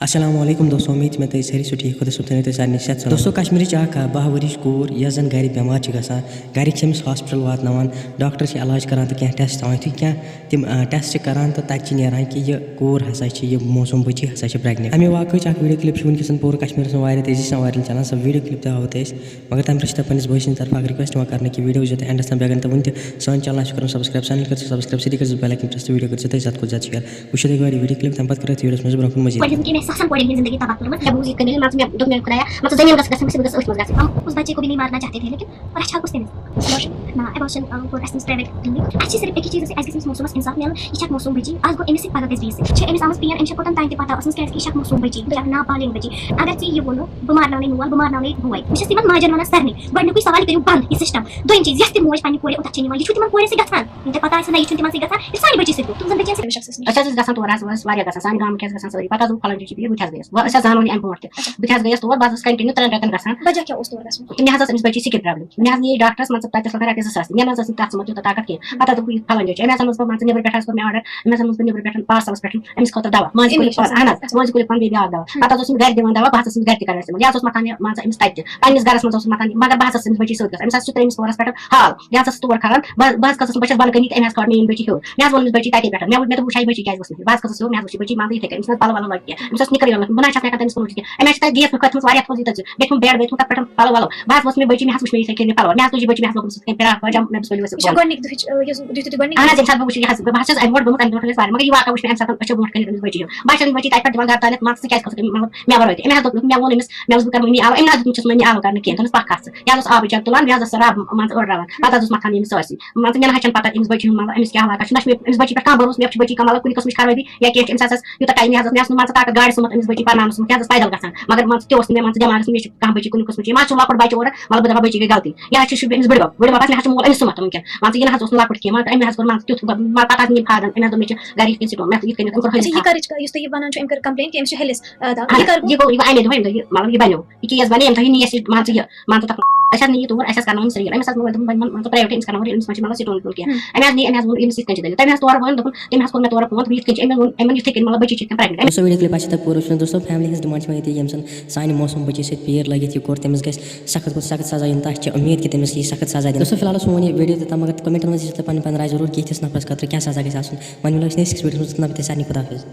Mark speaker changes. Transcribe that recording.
Speaker 1: السلام علیکم دوستو امید میں تُہۍ سٲری چھِو ٹھیٖک خۄدا صٲب تھٲینو تُہۍ سارنٕے صحت دوستو کشمیٖرٕچ اکھ 12 ؤرِش کوٗر یۄس زن گرِ بٮ۪مار چھِ گژھان گرِکۍ چھِ أمِس ہاسپِٹل واتناوان ڈاکٹر چھِ علاج کران تہٕ کینٛہہ ٹٮ۪سٹ تھاوان یُتھُے کینٛہہ تِم ٹٮ۪سٹ چھِ کران تہٕ تَتہِ چھِ نیران کہِ یہِ کوٗر ہسا چھِ یہِ موسوٗم بٔچی ہسا چھِ پرٛٮ۪گنِٹ اَمہِ واقعٕچ اکھ ویٖڈیو کلِپ چھِ وٕنکیٚس پوٗرٕ کشمیٖرس منٛز واریاہ تیزی سان وایرل چلان سۄ ویٖڈیو کلِپ تہِ ہاوو تۄہہِ أسۍ مگر تَمہِ برونٛہہ چھِ تۄہہِ پنٛنِس بٲے سٕنٛدِ طرفہٕ اکھ رِکوٮ۪سٹ یِوان کرنہٕ کہِ ویٖڈیو وٕچھِو تُہۍ اٮ۪نڈَس تام بیٚگن تہٕ وٕنہِ تہِ سٲنۍ چنل آسہِ کرُن سبسکرایب چنل کٔرِو سبسکرایب سۭتی کٔرِو بیل آیکن پرٛٮ۪س تہٕ ویٖڈیو کٔرِو تُہۍ زیادٕ کھۄتہٕ زیادٕ شِیر وٕچھِو تُہۍ گۄڈٕ ویٖڈیو کلِپ تَمہِ پتہٕ کَرو أسۍ ویٖڈیوَس منٛز برونٛہہ کُن مزیٖد
Speaker 2: زمین گژھِ مےٚ گژھِ أتھۍ منٛز گژھٕنۍ اس بچے کو بھی نہیں مارنا چاہتے تھے لیکن اور اچھا کُس تٔمِس نہ ایبارشن کوٚر اَسہِ پرٛایویٹ کِلنِک اَسہِ چھِ صرف اَکے چیٖزَس اَسہِ گژھِ أمِس موسوٗمَس اِنصاف میلُن یہِ چھِ اکھ موسوٗم بٔچی آز گوٚو أمِس سۭتۍ پگاہ گژھِ بیٚیِس سۭتۍ چھِ أمِس آمٕژ پین أمِس چھِ کوٚتَن تانۍ تہِ پتہ ٲسمٕژ کیٛازِکہِ یہِ چھِ اکھ موسوٗم بٔچی یہِ چھِ اکھ نابالغ بٔچی اگر ژےٚ یہِ ووٚنُکھ بہٕ مارناونے مول بہٕ مارناونے بوے بہٕ چھَس یِمن ماجٮ۪ن وَنان سارنٕے گۄڈٕنیُکُے سوال یہِ کٔرِو بنٛد یہِ سِسٹم دوٚیِم چیٖز یۄس تہِ موج پننہِ کورِ اوٚتَتھ چھِ نِوان یہِ چھُ تِمن کورٮ۪ن سۭتۍ گژھان یِم تۄہہِ پتہ آسہِ نہ یہِ چھُنہٕ تِمن سۭتۍ گژھان یہِ چھُ سانہِ بٔچی سۭتۍ گوٚو تِم زن بٔچین سۭتۍ أسۍ حظ ٲسۍ گژھان تور حظ ٲسۍ واریاہ گژھان سانہِ گامٕکۍ حظ گژھان سٲری پتہٕ حظ دوٚپ فلٲنۍ چھِ پیٖر بہٕ تہِ حظ گٔیَس أسۍ حظ زانو نہٕ اَمہِ برونٛٹھ تہِ بہٕ تہِ حظ گٔیَس تور بہٕ حظ ٲسٕس کنٹِنیوٗ 3 رٮ۪تن گژھان
Speaker 3: وجہ کیٛاہ اوس تور گژھُن
Speaker 2: مےٚ حظ ٲس أمِس بٔچی سِکِن پرٛابلِم مےٚ حظ نِیے ڈاکٹرس مان ژٕ تَتہِ ٲس لگان رۄپیہِ 2,000 مےٚ نہ حظ ٲس نہٕ تَتھ منٛز تیوٗتاہ طاقت کینٛہہ پتہٕ حظ دوٚپ یہِ فلٲنۍ جایہِ أمۍ ہسا اوٚنُس بہٕ مان ژٕ نیبرٕ پٮ۪ٹھ حظ کوٚر مےٚ آرڈر أمۍ ہسا اوٚنُس بہٕ نیبرٕ پٮ۪ٹھ پارسلس پٮ۪ٹھ أمِس خٲطرٕ دوا مٲنٛزِ کُلِپ اہن حظ مٲنٛزِ کُلِپ بیٚیہِ بیاکھ دوا پتہٕ حظ اوس أمِس گرِ دِوان دوا بہٕ حظ ٲسٕس أمِس گرِ تہِ کران استعمال یہِ حظ اوس متھان یہِ مان ژٕ أمِس تَتہِ پنٕنِس گرس منٛز اوس متھان مگر بہٕ حظ ٲسٕس أمِس بٔچی سۭتۍ گژھان أمِس حظ چھُ 3مِس پورس پٮ۪ٹھ حال یہِ حظ ٲس تور کھالان بہٕ حظ کھٔژٕس بہٕ چھَس بۄنہٕ کَنی تہٕ أمۍ حظ کھٲج میٲنۍ بٔچی ہیوٚر مےٚ حظ ووٚن أمِس بٔچی تَتے پٮ۪ٹھ مےٚ دوٚپ وٕچھا یہِ بٔچی کیازِ ؤژھ مےٚ بہٕ حظ کھٔژٕس ہیوٚر مےٚ حظ وٕچھ یہِ بٔچی مان ژٕ یِتھٕے کٔنۍ أمِس چھِنہٕ پَلو وَلو لٲگِتھ کینٛہہ أمِس اوس نِکٕر یوت بہٕ نہ حظ چھَس نہٕ ہٮ۪کان تٔمِس کُن وٕچھِتھ کینٛہہ أمۍ حظ چھِ تَتہِ گیس کھٔتمٕژ واریاہ تھوٚد ییٖژاہ بیٚیہِ بیڈ بیٚیہِ تھوٚد تَتھ پٮ۪ٹھ پَلو وَلو بہٕ حظ ؤژھ مےٚ بٔچی مےٚ حظ وٕچھ مےٚ یِتھٕے کٔنۍ پَلو مےٚ حظ تُج یہِ بٔچی مےٚ حظ لوگ سُہ پِراک پٲجام مےٚ دوٚپُس ؤلِو ؤسِو
Speaker 3: گۄڈنِکۍ دُہٕچ یُتھُے تُہۍ گۄڈنِکۍ
Speaker 2: اہن حظ ییٚمہِ ساتہٕ بہٕ وٕچھ یہِ حظ بہٕ حظ چھَس اَمہِ برونٛٹھ گوٚمُت اَمہِ برونٛٹھ ٲسۍ واریاہ مگر یہِ واقعہ وٕچھ مےٚ اَمہِ ساتہٕ أچھو برونٛٹھ کَنہِ أمِس بٔچی ہیوٚر بہٕ چھَس أمِس بٔچی تَتہِ پٮ۪ٹھ دِوان گرٕ تانٮ۪تھ مان ژٕ ژٕ کیازِ کھٔژٕکھ مےٚ وَرٲے تہِ أمۍ حظ دوٚپ مےٚ ووٚن أمِس مےٚ اوس بہٕ کَرٕ مٔمی آلو أمۍ نہ حظ چھُس مٔمی آلو کَرنہٕ کینٛہہ دوٚپمَس پَکھ کھژ ژٕ یہِ حظ اوس آبٕچ جگ تُلان بیٚیہِ حظ ٲس سۄ رب مان ژٕ أڑراوان پَتہٕ حظ اوس مَتھان أمِس سٲرسٕے مان ژٕ مےٚ نہ حظ چھَنہٕ پَتہ أمِس بٔچی ہُنٛد مطلب أمِس کیٛاہ علاقہ چھُ نہ چھُ مےٚ أمِس بٔچی پٮ۪ٹھ کانٛہہ بروسہٕ مےٚ چھِ بٔچی کانٛہہ مطلب کُنہِ قٕسمٕچ خرٲبی یا کینٛہہ چھِ أمِس حظ یوٗتاہ ٹایم مےٚ حظ اوس نہٕ مان ژٕ طاقت گاڑِ سُمبتھ أمِس بٔچی پرناونَس منٛز کیٛاہ حظ ٲس پیدل گژھان مگر مان ژٕ تہِ اوس نہٕ مےٚ مان ژٕ دٮ۪ماغس منٛز مےٚ چھِ کانٛہہ بٔچی کُنہِ قٕسمٕچ یہِ ما چھُ لۄکُٹ بَچہِ اورٕ مطلب بہٕ دَپہٕ بٔچی گٔے غلطی یہِ حظ چھُ أمِس بٕڈبب مےٚ حظ چھُ مول أمِس سُمتھ وٕنکٮ۪ن مان ژٕ یہِ نہ حظ اوس نہٕ لۄکُٹ کینٛہہ مگر أمۍ حظ کوٚر مان ژٕ تیُتھ پَتہٕ حظ نِیِم کھادن أمۍ حظ دوٚپ مےٚ چھِ گرِ یِتھ کٔنۍ سِٹون مےٚ یِتھ کٔنۍ کوٚر
Speaker 3: یہِ کَرٕچ یُس تُہۍ یہِ وَنان چھُ أمۍ کٔر کَمپٕلین کہِ أمِس چھُ ہیٚلِس
Speaker 2: یہِ گوٚو اَمے دۄہ ییٚمہِ دۄہ یہِ مطلب یہِ بَنیو یہِ کیس بَنے ییٚمہِ دۄہ یہِ نیس یہِ مان ژٕ یہِ مان ژٕ تَتھ أسۍ حظ نی یہِ توٗر اَسہِ حظ کَرنٲوٕن سرینگر أمِس حظ ووٚن دوٚپُن مان ژٕ پرٛایویٹٕے أمِس کَرناوو أمِس ما چھِ مطلب سِٹون وِٹون کینٛہہ أمۍ حظ ووٚن أمِس یِتھ کٔنۍ چھِ دٔلیٖل تٔمۍ حظ تورٕ ووٚن دوٚپُن تٔمۍ حظ کوٚر مےٚ تورٕ فون دوٚپُن یِتھ کٔنۍ چھِ أمۍ ووٚن یِتھٕے کٔنۍ مطلب بٔچی چھِ یِتھ کٔنۍ پرٛٮ۪گنِٹ
Speaker 1: دوستو ویٖڈیو کلِپ آسہِ تۄہہِ پوٗرٕ وٕچھمُت دوستو فیملی ہِنٛز ڈِمانڈ چھِ وۄنۍ ییٚتہِ ییٚمہِ زَن سانہِ موسوٗم بٔچی سۭتۍ پیٖر لٲگِتھ یہِ کوٚر تٔمِس گژھِ سخت کھۄتہٕ سخت سزا یُن تَتھ چھِ اُمید کہِ تٔمِس یی سخت سزا دِنہٕ دوستو فِلحال سون یہِ ویٖڈیو تہِ مگر کومنٹَن منٛز ییٖزیو تُہۍ پَنٕنۍ راے ضروٗر کہِ یِتھِس نفرَس خٲطرٕ کیٛاہ سزا گژھِ آسُن وۄنۍ مِلو أسۍ نٔیِس ویٖڈیوَس منٛز توٚتام تہِ سارنٕے خۄدا حافِظ